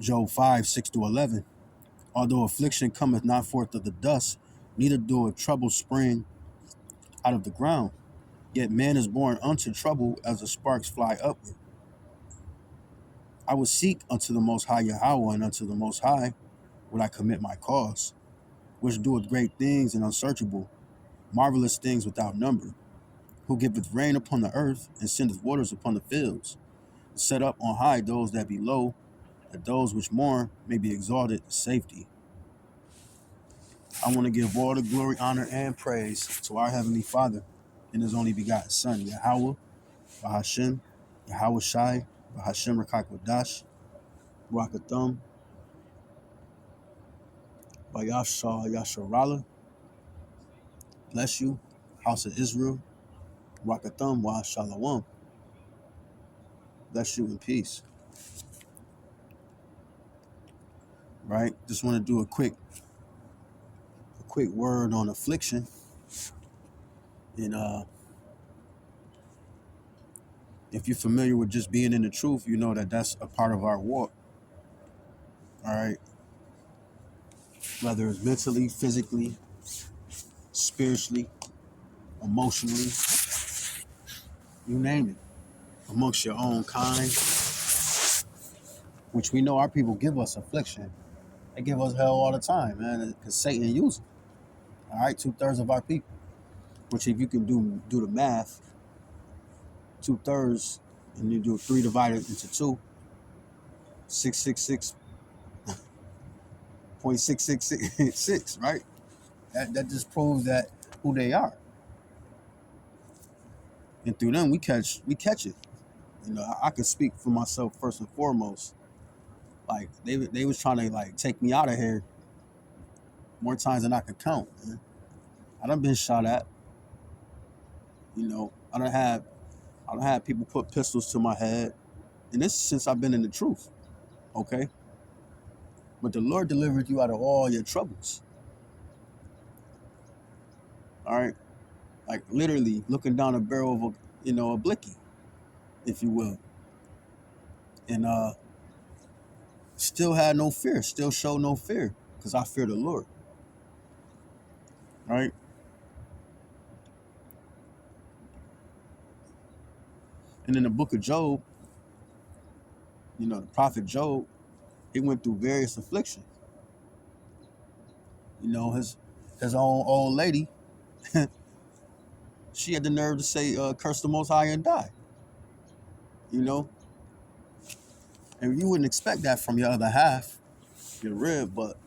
Job 5, 6 to 11. Although affliction cometh not forth of the dust, neither doeth trouble spring out of the ground. Yet man is born unto trouble as the sparks fly upward. I would seek unto the Most High Yahweh, and unto the Most High would I commit my cause, which doeth great things and unsearchable, marvelous things without number, who giveth rain upon the earth, and sendeth waters upon the fields, set up on high those that be low, that those which mourn may be exalted to safety. I want to give all the glory, honor, and praise to our Heavenly Father and His only begotten Son, Yahweh, Bahashem, Yahweh Shai, Bahashem Rakakwadash, Rakathum, Bayasha Yasharala. Bless you, House of Israel, Rakathum, Wa Shalom. Bless you in peace. Right? Just want to do a quick word on affliction. And if you're familiar with just being in the truth, you know that that's a part of our walk. All right. Whether it's mentally, physically, spiritually, emotionally, you name it, amongst your own kind, which we know our people give us affliction. They give us hell all the time, man, because Satan uses it. All right, 2/3 of our people, which if you can do the math, 2/3, and you do 3 divided into 2, 666.6666, right? That just proves that who they are. And through them, we catch it. You know, I can speak for myself first and foremost. Like they was trying to like take me out of here more times than I could count, man. I done been shot at. You know, I don't have people put pistols to my head, and this is since I've been in the truth. Okay, but the Lord delivered you out of all your troubles. All right, like literally looking down a barrel of a blicky, if you will, and still had no fear, still showed no fear, because I fear the Lord. All right. And in the book of Job, you know, the prophet Job, he went through various afflictions. You know, his own old lady, she had the nerve to say, curse the Most High and die. You know? And you wouldn't expect that from your other half, your rib, but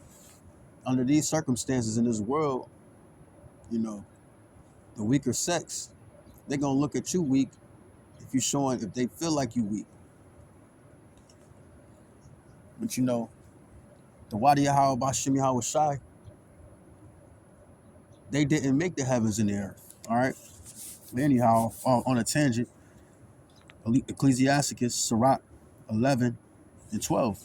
under these circumstances in this world, you know, the weaker sex, they're going to look at you weak if they feel like you weak. But you know, the Wadi Yahweh Bashim Yahweh Shai, they didn't make the heavens and the earth. All right. But anyhow, on a tangent, Ecclesiasticus, Sirach 11 and 12.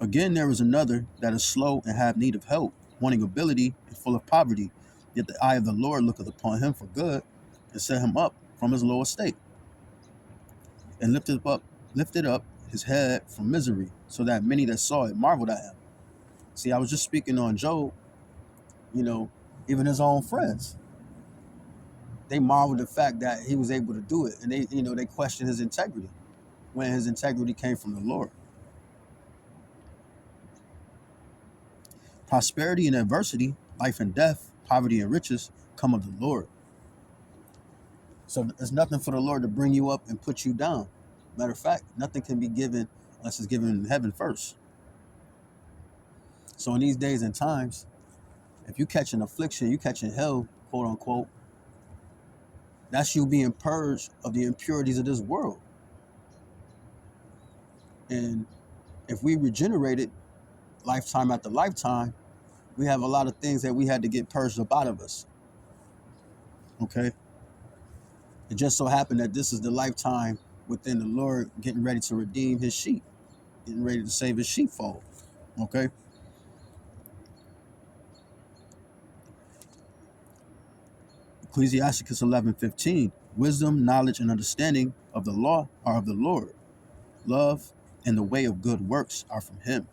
Again, there is another that is slow and have need of help, wanting ability and full of poverty. Yet the eye of the Lord looketh upon him for good, and set him up from his low estate, and lifted up his head from misery, so that many that saw it marveled at him. See, I was just speaking on Job. You know, even his own friends, they marveled at the fact that he was able to do it, and they questioned his integrity when his integrity came from the Lord. Prosperity and adversity, life and death, poverty and riches come of the Lord. So there's nothing for the Lord to bring you up and put you down. Matter of fact, nothing can be given unless it's given in heaven first. So in these days and times, if you catch an affliction, you catch in hell, quote unquote, that's you being purged of the impurities of this world. And if we regenerated lifetime after lifetime, we have a lot of things that we had to get purged up out of us. Okay? It just so happened that this is the lifetime within the Lord getting ready to redeem his sheep, getting ready to save his sheepfold. Okay? Ecclesiasticus 11:15. Wisdom, knowledge, and understanding of the law are of the Lord. Love and the way of good works are from him.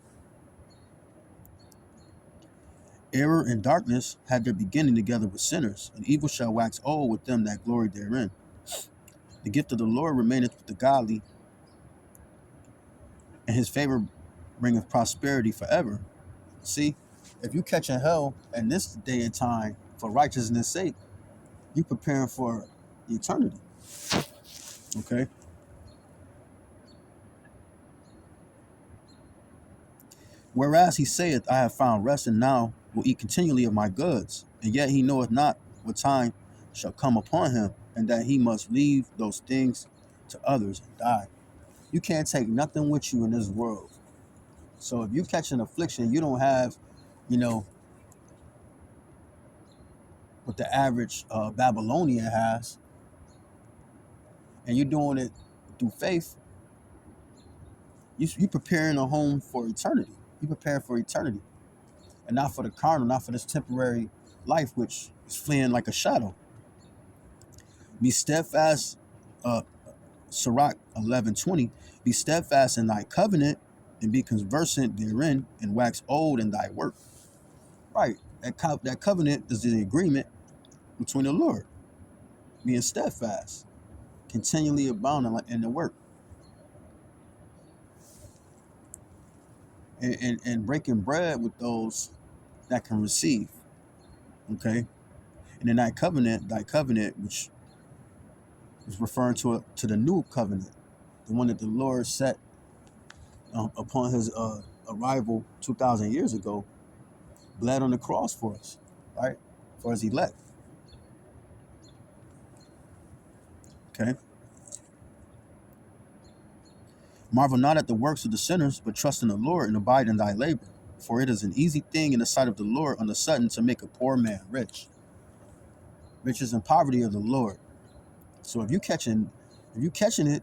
Error and darkness had their beginning together with sinners, and evil shall wax old with them that glory therein. The gift of the Lord remaineth with the godly, and his favor bringeth prosperity forever. See, if you catch a hell in this day and time for righteousness' sake, you preparing for eternity. Okay. Whereas he saith, I have found rest, and now will eat continually of my goods, and yet he knoweth not what time shall come upon him, and that he must leave those things to others and die. You can't take nothing with you in this world. So if you catch an affliction, you don't have, you know, what the average Babylonian has, and you're doing it through faith. You preparing a home for eternity. You prepare for eternity, and not for the carnal, not for this temporary life, which is fleeing like a shadow. Be steadfast, Sirach 11:20. Be steadfast in thy covenant, and be conversant therein, and wax old in thy work. Right, that covenant is the agreement between the Lord, being steadfast, continually abounding in the work, and breaking bread with those that can receive. Okay, and in thy covenant, which is referring to the new covenant, the one that the Lord set upon his arrival 2,000 years ago, bled on the cross for us, right? For his elect. Okay. Marvel not at the works of the sinners, but trust in the Lord and abide in thy labor. For it is an easy thing in the sight of the Lord on the sudden to make a poor man rich. Riches and poverty of the Lord. So if you catching it,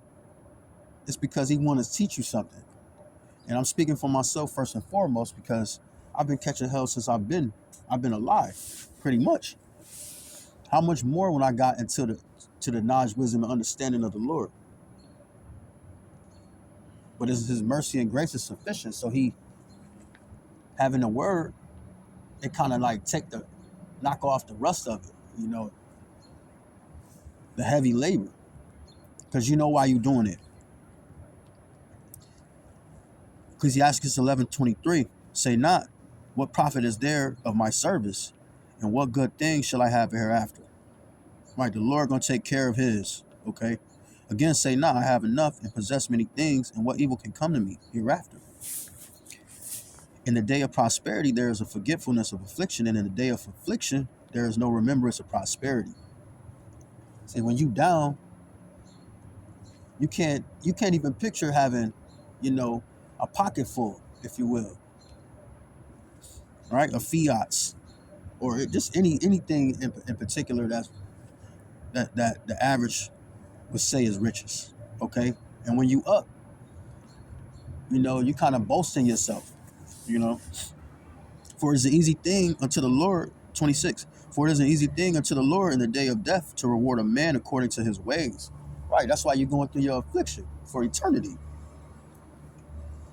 it's because he wants to teach you something. And I'm speaking for myself first and foremost, because I've been catching hell since I've been alive, pretty much. How much more when I got into the knowledge, wisdom, and understanding of the Lord? But his mercy and grace is sufficient. So he having the word, it kind of like knock off the rust of it, the heavy labor, because you know why you're doing it. Ecclesiastes 11:23, say not, what profit is there of my service, and what good thing shall I have hereafter? Right, the Lord gonna take care of his. Okay. Again, say not, I have enough and possess many things, and what evil can come to me hereafter? In the day of prosperity, there is a forgetfulness of affliction, and in the day of affliction, there is no remembrance of prosperity. See, when you down, you can't even picture having, a pocket full, if you will, right? Of fiats, or just anything in particular that the average would say is riches. Okay, and when you up, you kind of boast in yourself, you know. For it is an easy thing unto the Lord, 26. For it is an easy thing unto the Lord in the day of death to reward a man according to his ways. Right, that's why you're going through your affliction for eternity.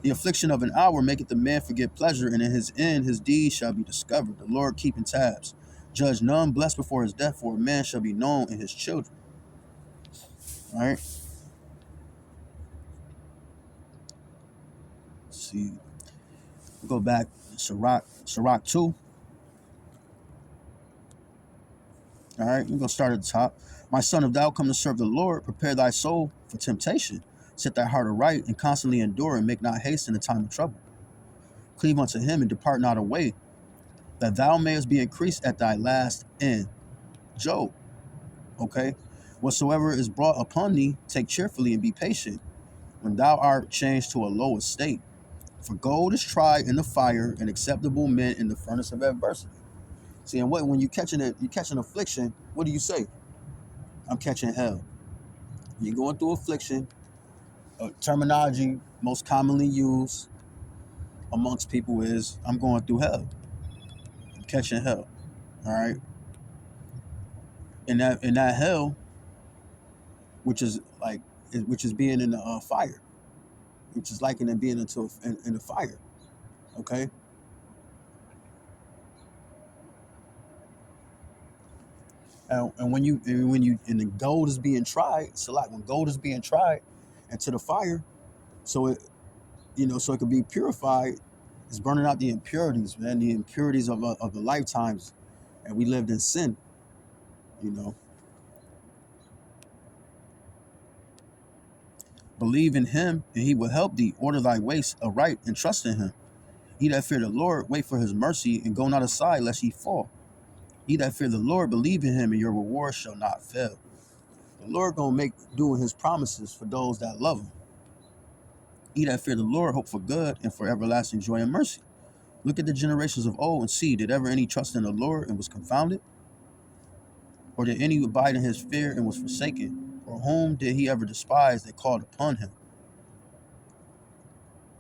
The affliction of an hour maketh the man forget pleasure, and in his end his deeds shall be discovered. The Lord keeping tabs. Judge none blessed before his death, for a man shall be known in his children. All right. Let's see. We'll go back. Sirach 2. All right, we're going to start at the top. My son, if thou come to serve the Lord, prepare thy soul for temptation. Set thy heart aright, and constantly endure, and make not haste in the time of trouble. Cleave unto him, and depart not away, that thou mayest be increased at thy last end. Job. Okay? Whatsoever is brought upon thee, take cheerfully, and be patient, when thou art changed to a low estate. For gold is tried in the fire, and acceptable men in the furnace of adversity. See, and when you catch an affliction, what do you say? I'm catching hell. You're going through affliction. Terminology most commonly used amongst people is, I'm going through hell. I'm catching hell. All right. In that hell, which is being in the fire, which is likened in being in the fire. Okay, and when the gold is being tried, so like when gold is being tried into the fire, so it so it can be purified. It's burning out the impurities, man, the impurities of the lifetimes, and we lived in sin. You know, believe in Him, and He will help thee. Order thy ways aright, and trust in Him. He that fear the Lord, wait for His mercy, and go not aside lest ye fall. He that fear the Lord, believe in Him, and your reward shall not fail. The Lord gonna make doing His promises for those that love Him. He that fear the Lord, hope for good and for everlasting joy and mercy. Look at the generations of old and see, did ever any trust in the Lord and was confounded? Or did any abide in His fear and was forsaken? Or whom did He ever despise that called upon Him?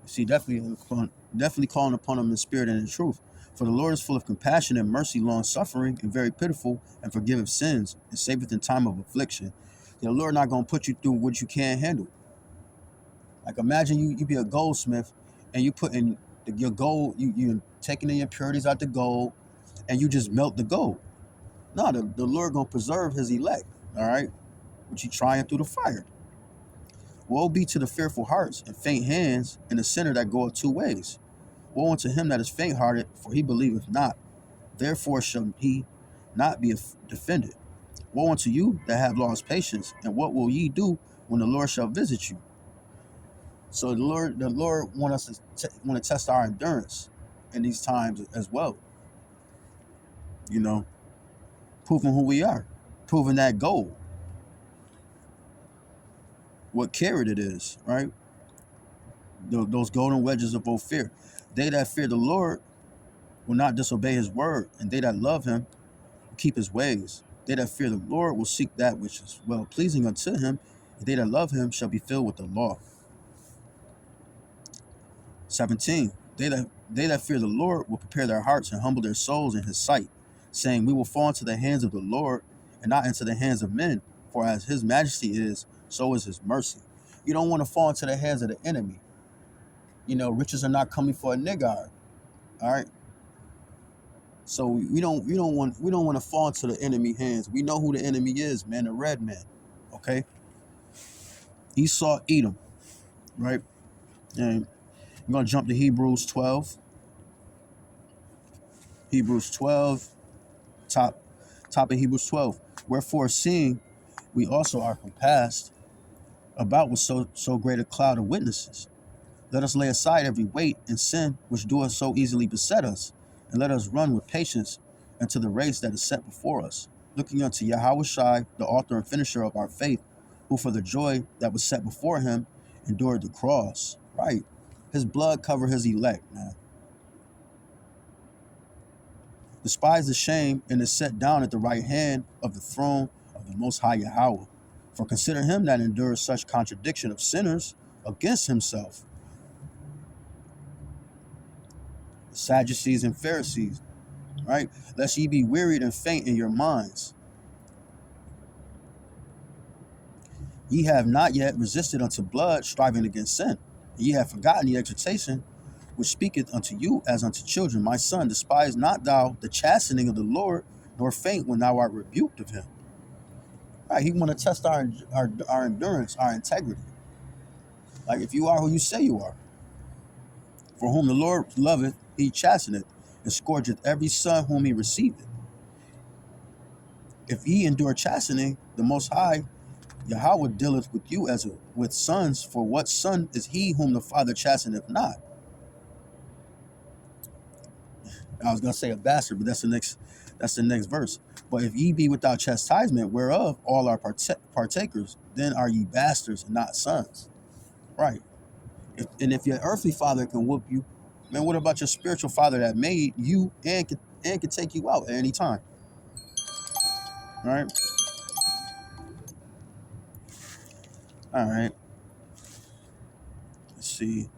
You see, definitely calling upon Him in spirit and in truth. For the Lord is full of compassion and mercy, long suffering, and very pitiful, and forgiveth sins, and saveth in time of affliction. The Lord not gonna put you through what you can't handle. Like imagine you be a goldsmith, and you put in your gold, you taking the impurities out the gold, and you just melt the gold. No, the Lord gonna preserve His elect. All right, which He trying through the fire. Woe be to the fearful hearts and faint hands, and the sinner that goeth two ways. Woe unto him that is faint-hearted, for he believeth not. Therefore shall he not be defended. Woe unto you that have lost patience, and what will ye do when the Lord shall visit you? So the Lord want us want to test our endurance in these times as well. You know, proving who we are, proving that gold, what carat it is, right? Those golden wedges of both fear. They that fear the Lord will not disobey His word, and they that love Him keep His ways. They that fear the Lord will seek that which is well pleasing unto Him, and they that love Him shall be filled with the law. 17. They that fear the Lord will prepare their hearts and humble their souls in His sight, saying, we will fall into the hands of the Lord and not into the hands of men, for as His majesty is, so is His mercy. You don't want to fall into the hands of the enemy. Riches are not coming for a nigger. All right. So we don't want to fall into the enemy hands. We know who the enemy is, man, the red man. Okay? Esau, Edom, right? And I'm gonna jump to Hebrews 12. Hebrews 12, top of Hebrews 12. Wherefore, seeing we also are compassed about with so great a cloud of witnesses, let us lay aside every weight and sin which doeth so easily beset us, and let us run with patience into the race that is set before us, looking unto Yahushua, the author and finisher of our faith, who for the joy that was set before him endured the cross. Right. His blood covered his elect, man. Despised the shame, and is set down at the right hand of the throne of the Most High Yahweh. For consider him that endures such contradiction of sinners against himself, the Sadducees and Pharisees, right? Lest ye be wearied and faint in your minds. Ye have not yet resisted unto blood, striving against sin. Ye have forgotten the exhortation which speaketh unto you as unto children. My son, despise not thou the chastening of the Lord, nor faint when thou art rebuked of him. Right? He want to test our endurance, our integrity. Like if you are who you say you are. For whom the Lord loveth, he chasteneth, and scourgeth every son whom he receiveth. If ye endure chastening, the Most High Yahweh dealeth with you as with sons. For what son is he whom the Father chasteneth not? I was gonna say a bastard, but that's the next verse. But if ye be without chastisement, whereof all are partakers, then are ye bastards and not sons. Right. If your earthly father can whoop you, man, what about your spiritual father that made you and can take you out at any time? Right. All right. Let's see.